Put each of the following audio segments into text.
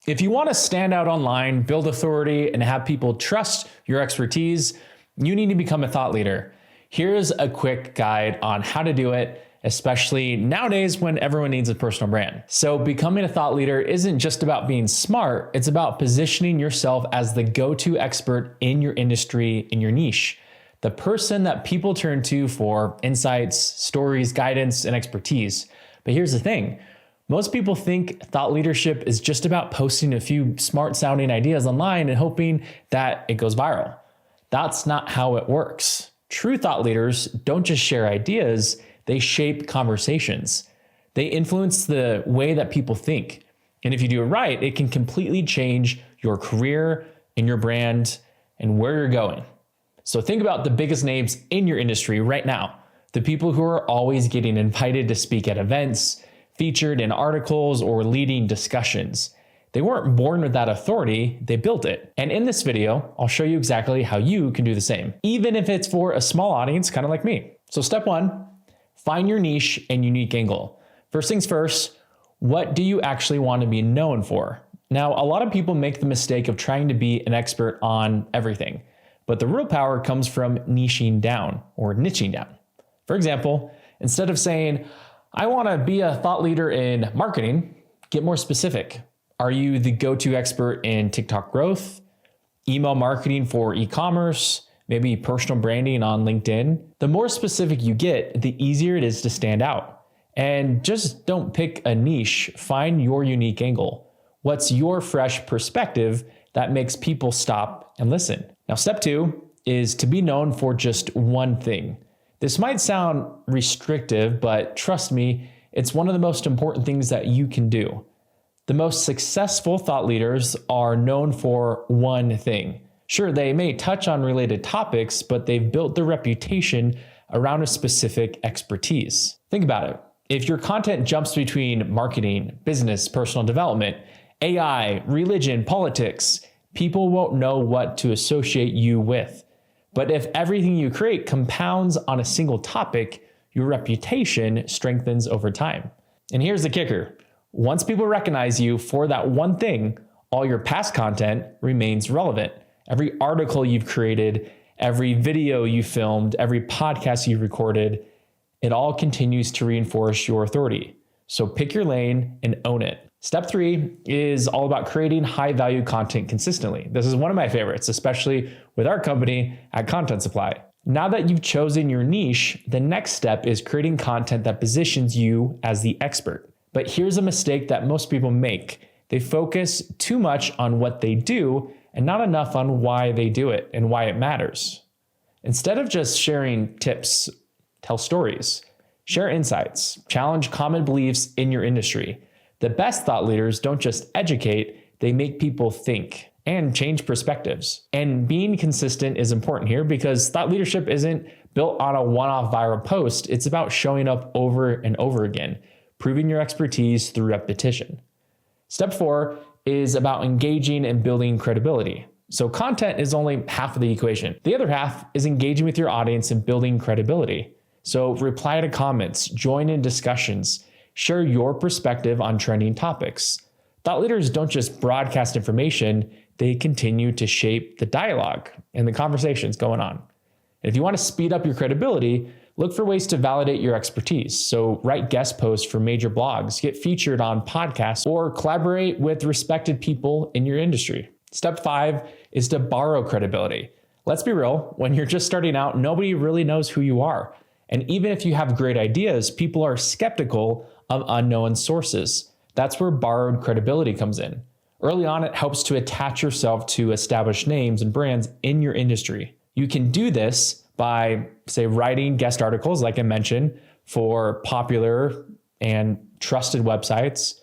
If you want to stand out online, build authority, and have people trust your expertise, you need to become a thought leader. Here's a quick guide on how to do it, especially nowadays when everyone needs a personal brand. So becoming a thought leader isn't just about being smart, it's about positioning yourself as the go-to expert in your industry, in your niche. The person that people turn to for insights, stories, guidance, and expertise. But here's the thing. Most people think thought leadership is just about posting a few smart sounding ideas online and hoping that it goes viral. That's not how it works. True thought leaders don't just share ideas, they shape conversations. They influence the way that people think. And if you do it right, it can completely change your career and your brand and where you're going. So think about the biggest names in your industry right now, the people who are always getting invited to speak at events, featured in articles, or leading discussions. They weren't born with that authority, they built it. And in this video, I'll show you exactly how you can do the same, even if it's for a small audience, kind of like me. So step one, find your niche and unique angle. First things first, what do you actually want to be known for? Now, a lot of people make the mistake of trying to be an expert on everything, but the real power comes from niching down or niching down. For example, instead of saying, I want to be a thought leader in marketing, get more specific. Are you the go-to expert in TikTok growth, email marketing for e-commerce, maybe personal branding on LinkedIn? The more specific you get, the easier it is to stand out. And just don't pick a niche, find your unique angle. What's your fresh perspective that makes people stop and listen? Now, step two is to be known for just one thing. This might sound restrictive, but trust me, it's one of the most important things that you can do. The most successful thought leaders are known for one thing. Sure, they may touch on related topics, but they've built their reputation around a specific expertise. Think about it. If your content jumps between marketing, business, personal development, AI, religion, politics, people won't know what to associate you with. But if everything you create compounds on a single topic, your reputation strengthens over time. And here's the kicker. Once people recognize you for that one thing, all your past content remains relevant. Every article you've created, every video you filmed, every podcast you recorded, it all continues to reinforce your authority. So pick your lane and own it. Step three is all about creating high value content consistently. This is one of my favorites, especially with our company at Content Supply. Now that you've chosen your niche, the next step is creating content that positions you as the expert. But here's a mistake that most people make. They focus too much on what they do and not enough on why they do it and why it matters. Instead of just sharing tips, tell stories, share insights, challenge common beliefs in your industry. The best thought leaders don't just educate, they make people think and change perspectives. And being consistent is important here because thought leadership isn't built on a one-off viral post. It's about showing up over and over again, proving your expertise through repetition. Step four is about engaging and building credibility. So content is only half of the equation. The other half is engaging with your audience and building credibility. So reply to comments, join in discussions, share your perspective on trending topics. Thought leaders don't just broadcast information, they continue to shape the dialogue and the conversations going on. And if you want to speed up your credibility, look for ways to validate your expertise. So write guest posts for major blogs, get featured on podcasts, or collaborate with respected people in your industry. Step five is to borrow credibility. Let's be real, when you're just starting out, nobody really knows who you are. And even if you have great ideas, people are skeptical of unknown sources. That's where borrowed credibility comes in. Early on, it helps to attach yourself to established names and brands in your industry. You can do this by, say, writing guest articles, like I mentioned, for popular and trusted websites,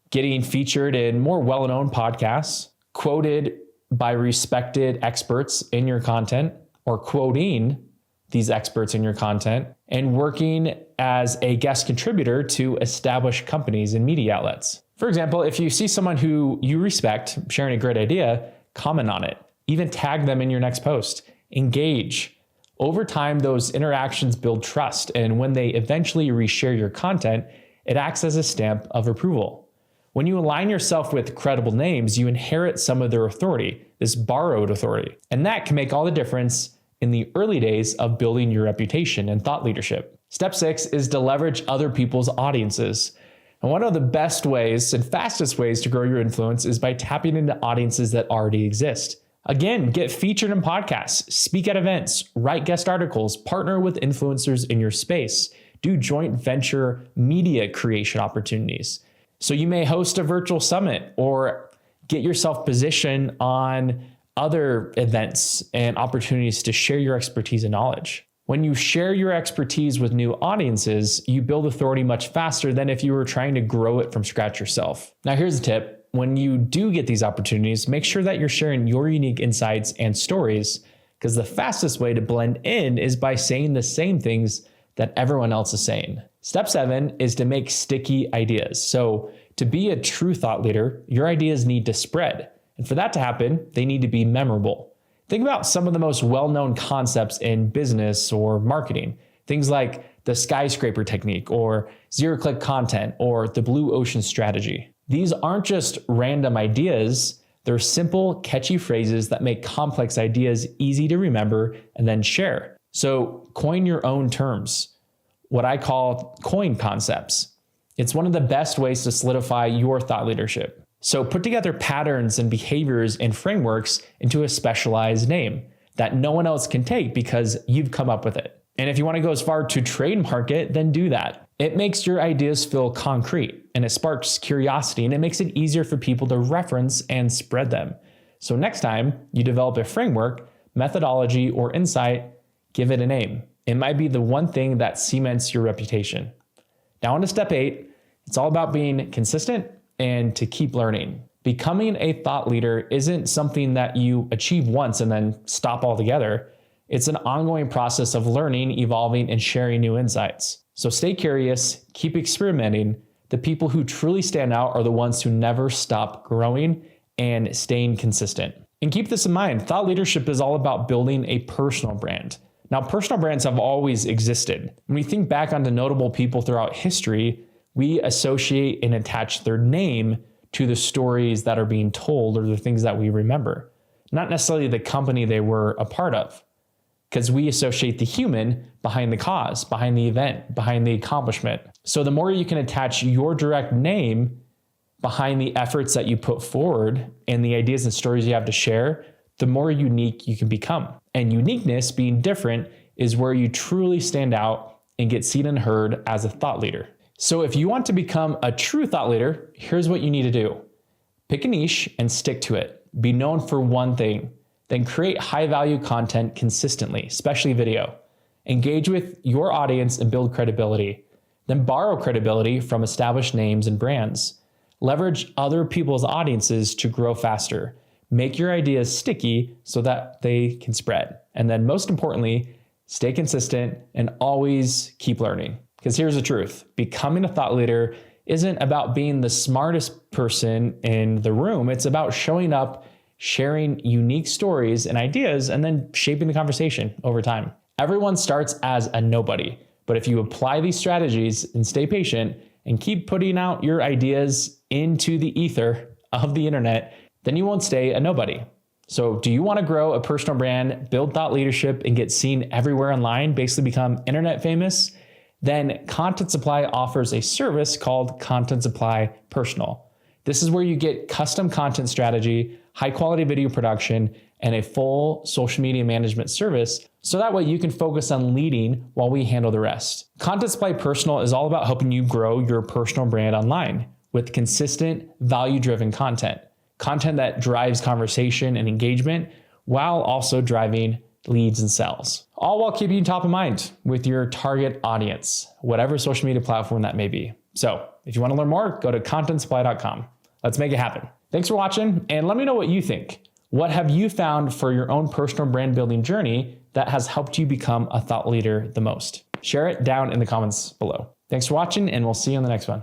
getting featured in more well-known podcasts, quoted by respected experts in your content, or quoting these experts in your content, and working as a guest contributor to established companies and media outlets. For example, if you see someone who you respect sharing a great idea, comment on it. Even tag them in your next post. Engage. Over time, those interactions build trust, and when they eventually reshare your content, it acts as a stamp of approval. When you align yourself with credible names, you inherit some of their authority, this borrowed authority. And that can make all the difference in the early days of building your reputation and thought leadership. Step 6 is to leverage other people's audiences. And one of the best ways and fastest ways to grow your influence is by tapping into audiences that already exist. Again, get featured in podcasts, speak at events, write guest articles, partner with influencers in your space, do joint venture media creation opportunities. So you may host a virtual summit or get yourself positioned on other events and opportunities to share your expertise and knowledge. When you share your expertise with new audiences, you build authority much faster than if you were trying to grow it from scratch yourself. Now, here's a tip. When you do get these opportunities, make sure that you're sharing your unique insights and stories, because the fastest way to blend in is by saying the same things that everyone else is saying. Step 7 is to make sticky ideas. So to be a true thought leader, your ideas need to spread. And for that to happen, they need to be memorable. Think about some of the most well-known concepts in business or marketing. Things like the skyscraper technique or zero-click content or the blue ocean strategy. These aren't just random ideas. They're simple, catchy phrases that make complex ideas easy to remember and then share. So coin your own terms, what I call coin concepts. It's one of the best ways to solidify your thought leadership. So put together patterns and behaviors and frameworks into a specialized name that no one else can take because you've come up with it. And if you want to go as far to trademark it, then do that. It makes your ideas feel concrete and it sparks curiosity and it makes it easier for people to reference and spread them. So next time you develop a framework, methodology, or insight, give it a name. It might be the one thing that cements your reputation. Now on to step 8, it's all about being consistent and to keep learning. Becoming a thought leader isn't something that you achieve once and then stop altogether. It's an ongoing process of learning, evolving, and sharing new insights. So stay curious, keep experimenting. The people who truly stand out are the ones who never stop growing and staying consistent. And keep this in mind, thought leadership is all about building a personal brand. Now, personal brands have always existed. When we think back onto notable people throughout history, we associate and attach their name to the stories that are being told or the things that we remember, not necessarily the company they were a part of, because we associate the human behind the cause, behind the event, behind the accomplishment. So the more you can attach your direct name behind the efforts that you put forward and the ideas and stories you have to share, the more unique you can become. And uniqueness, being different, is where you truly stand out and get seen and heard as a thought leader. So if you want to become a true thought leader, here's what you need to do. Pick a niche and stick to it. Be known for one thing. Then create high-value content consistently, especially video. Engage with your audience and build credibility. Then borrow credibility from established names and brands. Leverage other people's audiences to grow faster. Make your ideas sticky so that they can spread. And then most importantly, stay consistent and always keep learning. Because here's the truth. Becoming a thought leader isn't about being the smartest person in the room. It's about showing up, sharing unique stories and ideas, and then shaping the conversation over time. Everyone starts as a nobody, but if you apply these strategies and stay patient and keep putting out your ideas into the ether of the internet, then you won't stay a nobody. So do you want to grow a personal brand, build thought leadership, and get seen everywhere online, basically become internet famous? Then Content Supply offers a service called Content Supply Personal. This is where you get custom content strategy, high quality video production, and a full social media management service. So that way you can focus on leading while we handle the rest. Content Supply Personal is all about helping you grow your personal brand online with consistent value-driven content. Content that drives conversation and engagement while also driving leads and sales. All while keeping you top of mind with your target audience, whatever social media platform that may be. So if you want to learn more, go to contentsupply.com. Let's make it happen. Thanks for watching, and let me know what you think. What have you found for your own personal brand building journey that has helped you become a thought leader the most? Share it down in the comments below. Thanks for watching, and we'll see you on the next one.